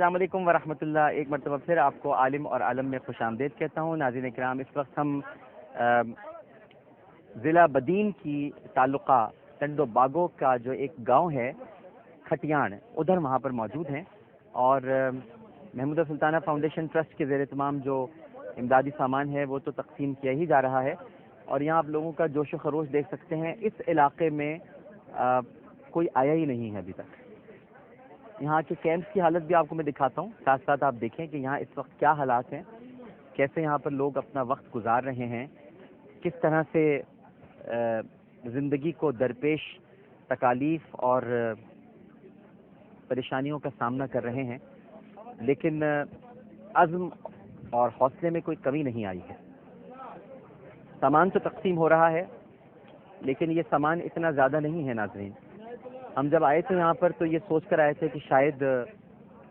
السلام علیکم ورحمۃ اللہ. ایک مرتبہ پھر آپ کو عالم اور عالم میں خوش آمدید کہتا ہوں. ناظرین کرام، اس وقت ہم ضلع بدین کی تعلقہ ٹنڈو باگو کا جو ایک گاؤں ہے کھٹیان، ادھر وہاں پر موجود ہیں، اور محمود سلطانہ فاؤنڈیشن ٹرسٹ کے زیر اہتمام جو امدادی سامان ہے وہ تو تقسیم کیا ہی جا رہا ہے. اور یہاں آپ لوگوں کا جوش و خروش دیکھ سکتے ہیں. اس علاقے میں کوئی آیا ہی نہیں ہے ابھی تک. یہاں کے کیمپس کی حالت بھی آپ کو میں دکھاتا ہوں، ساتھ ساتھ آپ دیکھیں کہ یہاں اس وقت کیا حالات ہیں، کیسے یہاں پر لوگ اپنا وقت گزار رہے ہیں، کس طرح سے زندگی کو درپیش تکالیف اور پریشانیوں کا سامنا کر رہے ہیں، لیکن عزم اور حوصلے میں کوئی کمی نہیں آئی ہے. سامان تو تقسیم ہو رہا ہے، لیکن یہ سامان اتنا زیادہ نہیں ہے. ناظرین، ہم جب آئے تھے یہاں پر تو یہ سوچ کر آئے تھے کہ شاید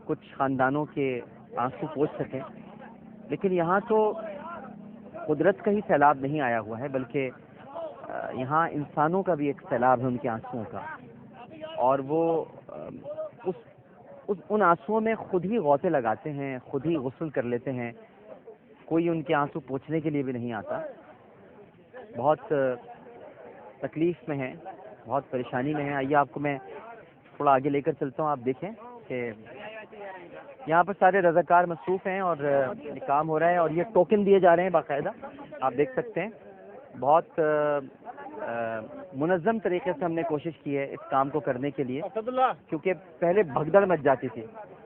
کچھ خاندانوں کے آنسو پوچھ سکیں، لیکن یہاں تو قدرت کا ہی سیلاب نہیں آیا ہوا ہے، بلکہ یہاں انسانوں کا بھی ایک سیلاب ہے ان کے آنسوؤں کا. اور وہ ان آنسوؤں میں خود ہی غوطے لگاتے ہیں، خود ہی غسل کر لیتے ہیں. کوئی ان کے آنسو پوچھنے کے لیے بھی نہیں آتا. بہت تکلیف میں ہیں، بہت پریشانی میں ہیں. آئیے آپ کو میں تھوڑا آگے لے کر چلتا ہوں. آپ دیکھیں کہ یہاں پر سارے رضاکار مصروف ہیں اور یہ کام ہو رہا ہے، اور یہ ٹوکن دیے جا رہے ہیں باقاعدہ. آپ دیکھ سکتے ہیں بہت منظم طریقے سے ہم نے کوشش کی ہے اس کام کو کرنے کے لیے، کیونکہ پہلے بھگدڑ مچ جاتی تھی.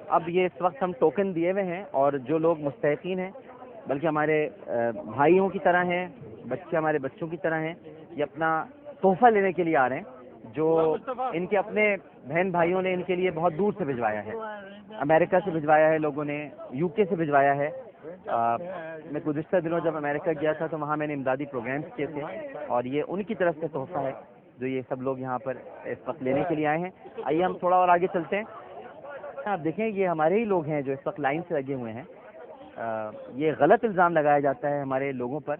اب یہ اس وقت ہم ٹوکن دیے ہوئے ہیں، اور جو لوگ مستحقین ہیں، بلکہ ہمارے بھائیوں کی طرح ہیں، بچے ہمارے بچوں کی طرح ہیں، یہ اپنا تحفہ لینے کے لیے آ رہے ہیں، جو ان کے اپنے بہن بھائیوں نے ان کے لیے بہت دور سے بھجوایا ہے. امریکہ سے بھجوایا ہے لوگوں نے، یو کے سے بھجوایا ہے. میں گزشتہ دنوں جب امریکہ گیا تھا تو وہاں میں نے امدادی پروگرامس کیے تھے، اور یہ ان کی طرف سے تحفہ ہے جو یہ سب لوگ یہاں پر اس وقت لینے کے لیے آئے ہیں. آئیے ہم تھوڑا اور آگے چلتے ہیں. آپ دیکھیں یہ ہمارے ہی لوگ ہیں جو اس وقت لائن سے لگے ہوئے ہیں. یہ غلط الزام لگایا جاتا ہے ہمارے لوگوں پر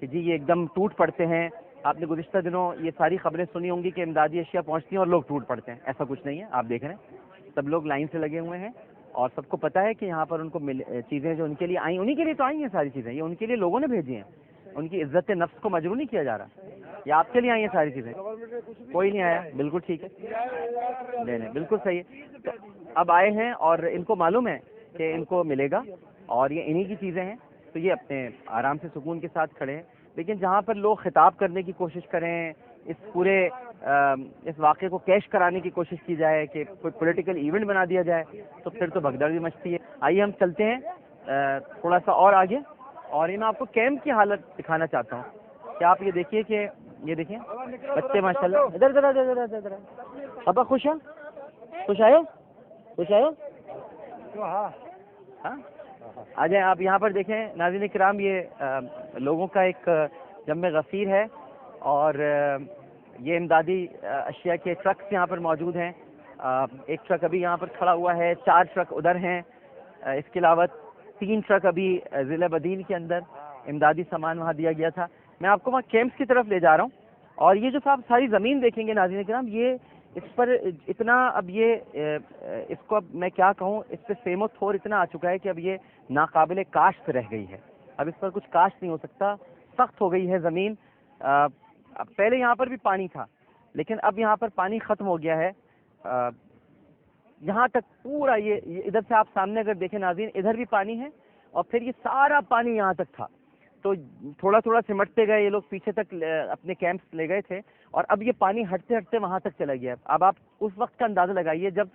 کہ جی یہ ایک دم ٹوٹ پڑتے ہیں. آپ نے گزشتہ دنوں یہ ساری خبریں سنی ہوں گی کہ امدادی اشیاء پہنچتی ہیں اور لوگ ٹوٹ پڑتے ہیں. ایسا کچھ نہیں ہے. آپ دیکھ رہے ہیں سب لوگ لائن سے لگے ہوئے ہیں، اور سب کو پتہ ہے کہ یہاں پر ان کو چیزیں جو ان کے لیے آئیں، انہی کے لیے تو آئی ہیں ساری چیزیں. یہ ان کے لیے لوگوں نے بھیجی ہیں. ان کی عزت نفس کو مجروح نہیں کیا جا رہا. یہ آپ کے لیے آئی ہیں ساری چیزیں. کوئی نہیں آیا. بالکل ٹھیک ہے. نہیں نہیں، بالکل صحیح ہے. تو اب آئے ہیں اور ان کو معلوم ہے کہ ان کو ملے گا، اور یہ انہی کی چیزیں ہیں، تو یہ اپنے آرام سے سکون کے ساتھ کھڑے ہیں. لیکن جہاں پر لوگ خطاب کرنے کی کوشش کریں، اس پورے اس واقعے کو کیش کرانے کی کوشش کی جائے کہ کوئی پولیٹیکل ایونٹ بنا دیا جائے، تو پھر تو بھگدڑ بھی مچتی ہے. آئیے ہم چلتے ہیں تھوڑا سا اور آگے، اور یہ میں آپ کو کیمپ کی حالت دکھانا چاہتا ہوں کہ آپ یہ دیکھیے کہ یہ دیکھیں بچے ماشاء اللہ. ادھر ادھر ادھر ادھر ادھر. پاپا خوش ہیں؟ خوش آئے ہو؟ خوش آئے ہو؟ ہاں آ جائیں. آپ یہاں پر دیکھیں ناظرین کرام، یہ لوگوں کا ایک جمع غفیر ہے، اور یہ امدادی اشیاء کے ٹرکس یہاں پر موجود ہیں. ایک ٹرک ابھی یہاں پر کھڑا ہوا ہے، 4 ٹرک ادھر ہیں. اس کے علاوہ 3 ٹرک ابھی ضلع بدین کے اندر امدادی سامان وہاں دیا گیا تھا. میں آپ کو وہاں کیمپس کی طرف لے جا رہا ہوں، اور یہ جو صاحب ساری زمین دیکھیں گے ناظرین کرام، یہ اس پر اتنا اب یہ اس کو اب میں کیا کہوں، اس پہ سیم و تھور اتنا آ چکا ہے کہ اب یہ ناقابل کاشت رہ گئی ہے. اب اس پر کچھ کاشت نہیں ہو سکتا. سخت ہو گئی ہے زمین. پہلے یہاں پر بھی پانی تھا، لیکن اب یہاں پر پانی ختم ہو گیا ہے. یہاں تک پورا یہ ادھر سے آپ سامنے اگر دیکھیں ناظرین، ادھر بھی پانی ہے، اور پھر یہ سارا پانی یہاں تک تھا. تو تھوڑا تھوڑا سمٹتے گئے یہ لوگ، پیچھے تک اپنے کیمپس لے گئے تھے، اور اب یہ پانی ہٹتے ہٹتے وہاں تک چلا گیا. اب آپ اس وقت کا اندازہ لگائیے جب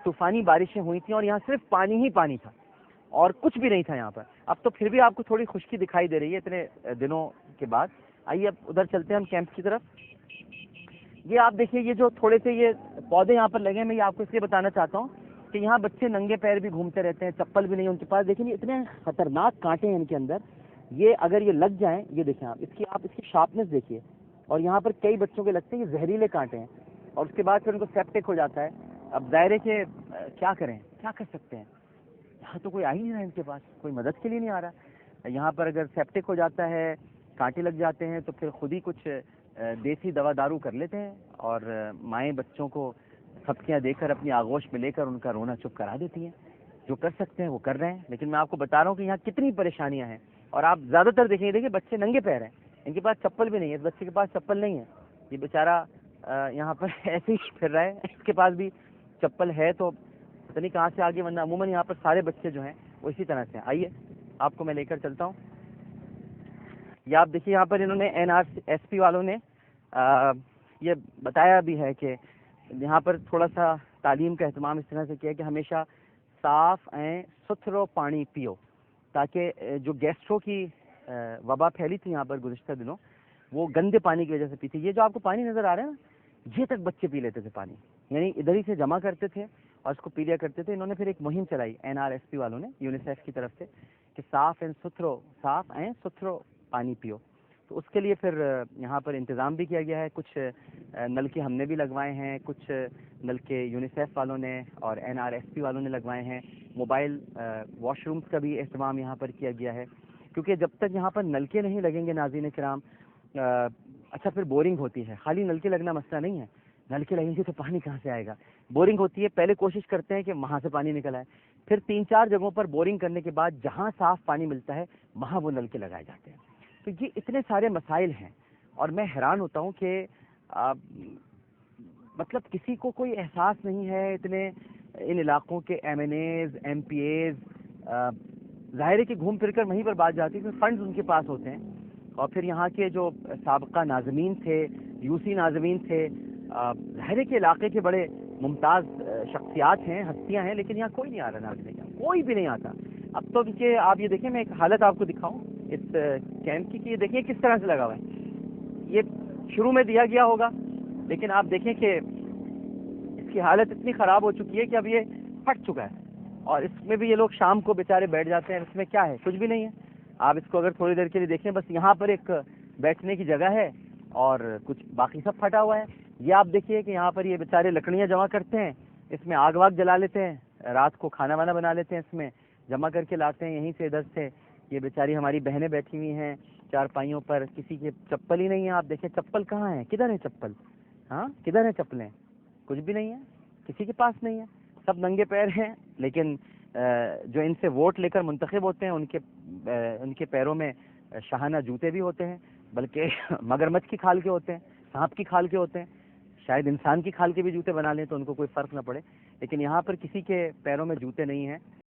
طوفانی بارشیں ہوئی تھیں اور یہاں صرف پانی ہی پانی تھا اور کچھ بھی نہیں تھا یہاں پر. اب تو پھر بھی آپ کو تھوڑی خشکی دکھائی دے رہی ہے اتنے دنوں کے بعد. آئیے اب ادھر چلتے ہیں ہم کیمپ کی طرف. یہ آپ دیکھیے یہ جو تھوڑے سے یہ پودے یہاں پر لگے ہیں، میں یہ آپ کو اس لیے بتانا چاہتا ہوں کہ یہاں بچے ننگے پیر بھی گھومتے رہتے ہیں، چپل بھی نہیں ان کے پاس. دیکھیں یہ اتنے خطرناک کانٹے ہیں ان کے اندر. یہ اگر یہ لگ جائیں، یہ دیکھیں آپ اس کی شارپنیس دیکھیے. اور یہاں پر کئی بچوں کے لگتے ہیں یہ زہریلے کانٹے ہیں، اور اس کے بعد پھر ان کو سیپٹک ہو جاتا ہے. اب دائرے کے کیا کریں، کیا کر سکتے ہیں. یہاں تو کوئی آ ہی نہیں رہا، ان کے پاس کوئی مدد کے لیے نہیں آ رہا. یہاں پر اگر سیپٹک ہو جاتا ہے، کانٹے لگ جاتے ہیں، تو پھر خود ہی کچھ دیسی دوا دارو کر لیتے ہیں، اور مائیں بچوں کو تھپکیاں دے کر اپنی آغوش میں لے کر ان کا رونا چپ کرا دیتی ہیں. جو کر سکتے ہیں وہ کر رہے ہیں، لیکن میں آپ کو بتا رہا ہوں کہ یہاں کتنی پریشانیاں ہیں. اور آپ زیادہ تر دیکھیں، دیکھیں بچے ننگے پیر ہیں، ان کے پاس چپل بھی نہیں ہے. اس بچے کے پاس چپل نہیں ہے، یہ بیچارہ یہاں پر ایسے ہی پھر رہا ہے. اس کے پاس بھی چپل ہے تو پتہ نہیں کہاں سے آگے، ورنہ عموماً یہاں پر سارے بچے جو ہیں وہ اسی طرح سے ہیں. آئیے آپ کو میں لے کر چلتا ہوں. یہ آپ دیکھیے یہاں پر انہوں نے NRSP والوں نے یہ بتایا بھی ہے کہ یہاں پر تھوڑا سا تعلیم کا اہتمام اس طرح سے کیا کہ ہمیشہ صاف ستھرو پانی پیو، تاکہ جو گیسٹرو کی وبا پھیلی تھی یہاں پر گزشتہ دنوں، وہ گندے پانی کی وجہ سے پی تھی. یہ جو آپ کو پانی نظر آ رہا ہے نا، یہ تک بچے پی لیتے تھے پانی، یعنی ادھر ہی سے جمع کرتے تھے اور اس کو پی لیا کرتے تھے. انہوں نے پھر ایک مہم چلائی NRSP والوں نے، یونیسیف کی طرف سے، کہ صاف ستھرو پانی پیو. تو اس کے لیے پھر یہاں پر انتظام بھی کیا گیا ہے. کچھ نلکے ہم نے بھی لگوائے ہیں، کچھ نلکے یونیسیف والوں نے اور NRSP والوں نے لگوائے ہیں. موبائل واش رومز کا بھی اہتمام یہاں پر کیا گیا ہے، کیونکہ جب تک یہاں پر نلکے نہیں لگیں گے ناظرین کرام، اچھا پھر بورنگ ہوتی ہے. خالی نلکے لگنا مسئلہ نہیں ہے، نلکے لگیں گے تو پانی کہاں سے آئے گا؟ بورنگ ہوتی ہے، پہلے کوشش کرتے ہیں کہ وہاں سے پانی نکل آئے، پھر 3-4 جگہوں پر بورنگ کرنے کے بعد جہاں صاف پانی ملتا ہے وہاں وہ نلکے لگائے جاتے ہیں. تو یہ اتنے سارے مسائل ہیں، اور میں حیران ہوتا ہوں کہ مطلب کسی کو کوئی احساس نہیں ہے. اتنے ان علاقوں کے MNAs MPAs ظاہر ہے کہ گھوم پھر کر وہیں پر بات جاتی ہے، فنڈز ان کے پاس ہوتے ہیں. اور پھر یہاں کے جو سابقہ ناظمین تھے، UC ناظمین تھے، ظاہر ہے کہ علاقے کے بڑے ممتاز شخصیات ہیں، ہستیاں ہیں، لیکن یہاں کوئی نہیں آ رہا ناظرین، کوئی بھی نہیں آتا. اب تو کہ آپ یہ دیکھیں، میں ایک حالت آپ کو دکھاؤں اس کیمپ کی، کہ یہ دیکھیں کس طرح سے لگا ہوا ہے. یہ شروع میں دیا گیا ہوگا، لیکن آپ دیکھیں کہ اس کی حالت اتنی خراب ہو چکی ہے کہ اب یہ پھٹ چکا ہے. اور اس میں بھی یہ لوگ شام کو بیچارے بیٹھ جاتے ہیں. اس میں کیا ہے؟ کچھ بھی نہیں ہے. آپ اس کو اگر تھوڑی دیر کے لیے دیکھیں، بس یہاں پر ایک بیٹھنے کی جگہ ہے اور کچھ باقی سب پھٹا ہوا ہے. یہ آپ دیکھیے کہ یہاں پر یہ بیچارے لکڑیاں جمع کرتے ہیں، اس میں آگ واگ جلا لیتے ہیں، رات کو کھانا وانا بنا لیتے ہیں، اس میں جمع کر کے لاتے ہیں یہیں سے ادھر سے. یہ بیچاری ہماری بہنیں بیٹھی ہوئی ہیں چارپائیوں پر، کسی کے چپل ہی نہیں ہے. آپ دیکھیں چپل کہاں ہے؟ کدھر ہے چپل؟ ہاں کدھر ہے چپلیں؟ کچھ بھی نہیں ہے، کسی کے پاس نہیں ہے. سب ننگے پیر ہیں. لیکن جو ان سے ووٹ لے کر منتخب ہوتے ہیں، ان کے پیروں میں شاہانہ جوتے بھی ہوتے ہیں، بلکہ مگرمچھ کی کھال کے ہوتے ہیں، سانپ کی کھال کے ہوتے ہیں. شاید انسان کی کھال کے بھی جوتے بنا لیں تو ان کو کوئی فرق نہ پڑے، لیکن یہاں پر کسی کے پیروں میں جوتے نہیں ہیں.